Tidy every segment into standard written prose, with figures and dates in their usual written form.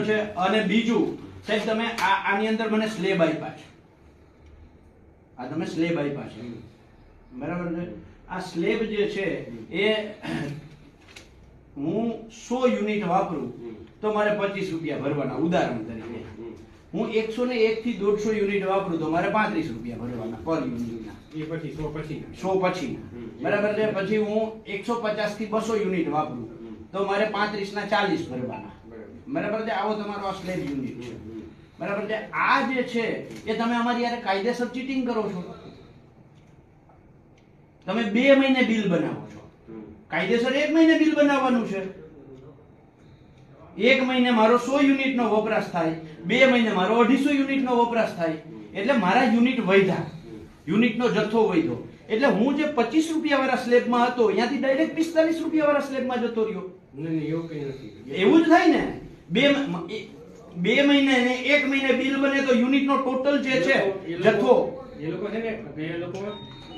છે। અને બીજું સાહેબ તમે આની અંદર મને સ્લેબ આપ્યા છે, આ તમે સ્લેબ આપ્યા છે બરાબર છે। આ સ્લેબ જે છે એ હું 100 યુનિટ વાપરું તો મારે 25 રૂપિયા ભરવાના, ઉદાહરણ તરીકે। હું 101 થી 150 યુનિટ વાપરું તો મારે 35 રૂપિયા ભરવાના પર યુનિટના, એ પછી 100 પછી બરાબર છે। પછી હું 150 થી 200 યુનિટ વાપરું તો મારે 35 ના 40 ભરવાના, બરાબર છે। આવો તમારો આ સ્લેબ યુનિટ છે, બરાબર છે। આ જે છે એ તમે અમારી યારે કાયદેસર ચીટિંગ કરો છો। તમે 2 મહિને બિલ બનાવો છો, કાયદેસર 1 મહિને બિલ બનાવવાનું છે। 1 મહિને મારો 100 યુનિટ નો વપરાશ થાય, 2 મહિને મારો 250 યુનિટ નો વપરાશ થાય, એટલે મારા યુનિટ વધ્યા, યુનિટ નો જથ્થો વધ્યો, એટલે હું જે 25 રૂપિયા વાળા સ્લેબમાં હતો ત્યાંથી ડાયરેક્ટ 45 રૂપિયા વાળા સ્લેબમાં જતો રહ્યો। નહીં, એવું કઈ નથી, એવું જ થાય ને। 2 મહિને ને 1 મહિને બિલ બને તો યુનિટ નો ટોટલ જે છે જથ્થો, એ લોકો છે ને એ લોકો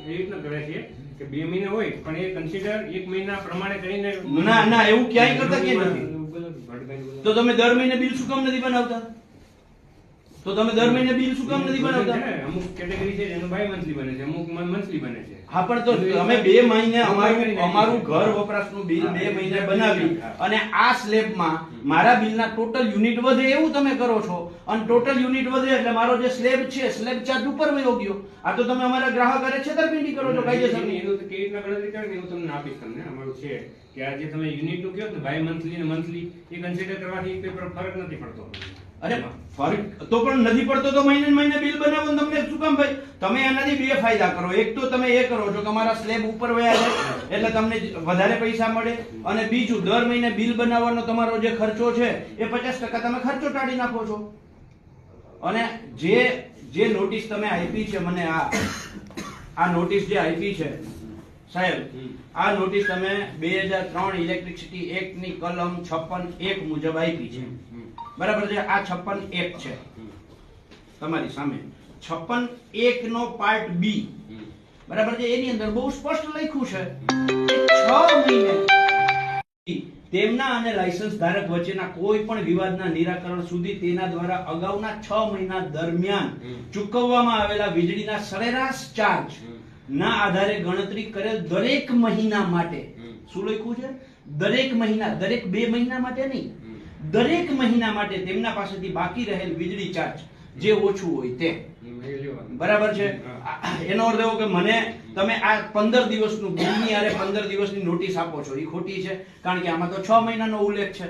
એ રીતના કરે છે કે 2 મહિના હોય પણ એ કન્સિડર 1 મહિના પ્રમાણે કરીને ના એવું ક્યાંય કરતા કે નથી। તો તમે દર મહિને બિલ શું કામ નથી બનાવતા? તો તમે દર મહિને બિલ શું કામ નથી બનાવતા? અમુક કેટેગરી છે એનું બાય મંથલી બને છે, અમુક મંથલી બને છે। હા પણ તો તમે 2 મહિને અમારું ઘર વપરાશનું બિલ 2 મહિને બનાવી અને આ સ્લેબમાં મારા બિલના ટોટલ યુનિટ વધે એવું તમે કરો છો, અને ટોટલ યુનિટ વધે એટલે મારો જે સ્લેબ છે સ્લેબ ચાર્જ ઉપર વયો ગયો। આ તો તમે અમારા ગ્રાહક હારે છેતરપિંડી કરો છો કાયદેસરની। એનું તો કેવી રીતના ગણતરી કરે ને હું તમને આપીશ તમને। અમારું છે કે આ જે તમે યુનિટ નું કહો ને બાય મંથલી ને મંથલી એ કન્સિડર કરવાથી કોઈ ફરક નથી પડતો। અરે ફરક તો પણ નથી પડતો તો મહિને મહિને બિલ બનાવો ને તમને શું કામ ભાઈ? તમે એનાથી 2 ફાયદા કરો। એક તો તમે એ કરો છો કે અમારા સ્લેબ ઉપર વયા જાય એટલે તમને વધારે પૈસા મળે, અને બીજું દર મહિને બિલ બનાવવાનો તમારો જે ખર્ચો છે એ 50% તમે ખર્ચો ટાળી નાખો છો। અને જે નોટિસ તમે આપી છે મને, આ નોટિસ જે આપી છે સાહેબ, આ નોટિસ તમે 2003 ઇલેક્ટ્રિસિટી એક્ટ ની કલમ 56(1) મુજબ આપી છે, બરાબર છે। આ 56(1) છે તમારી સામે। 56(1) નો પાર્ટ બી, બરાબર છે, એની અંદર બહુ સ્પષ્ટ લખ્યું છે 6 મહિને તેમના અને લાયસન્સ ધારક વચ્ચેના કોઈ પણ વિવાદના નિરાકરણ સુધી તેના દ્વારા અગાઉના 6 મહિના દરમિયાન ચૂકવવામાં આવેલા વીજળીના સરેરાશ ચાર્જ ના આધારે ગણતરી કરેલ દરેક મહિના માટે, શું લખ્યું છે? દરેક મહિના, દરેક 2 મહિના માટે નહીં, દરેક મહિના માટે તેમના પાસેથી બાકી રહેલ વીજળી ચાર્જ જે ઓછું હોય તે, બરાબર છે। એનો અર્થ એવો કે મને તમે આ 15 દિવસનું બિલની આરે 15 દિવસની નોટિસ આપો છો, એ ખોટી છે, કારણ કે આમાં તો 6 મહિનાનો ઉલ્લેખ છે।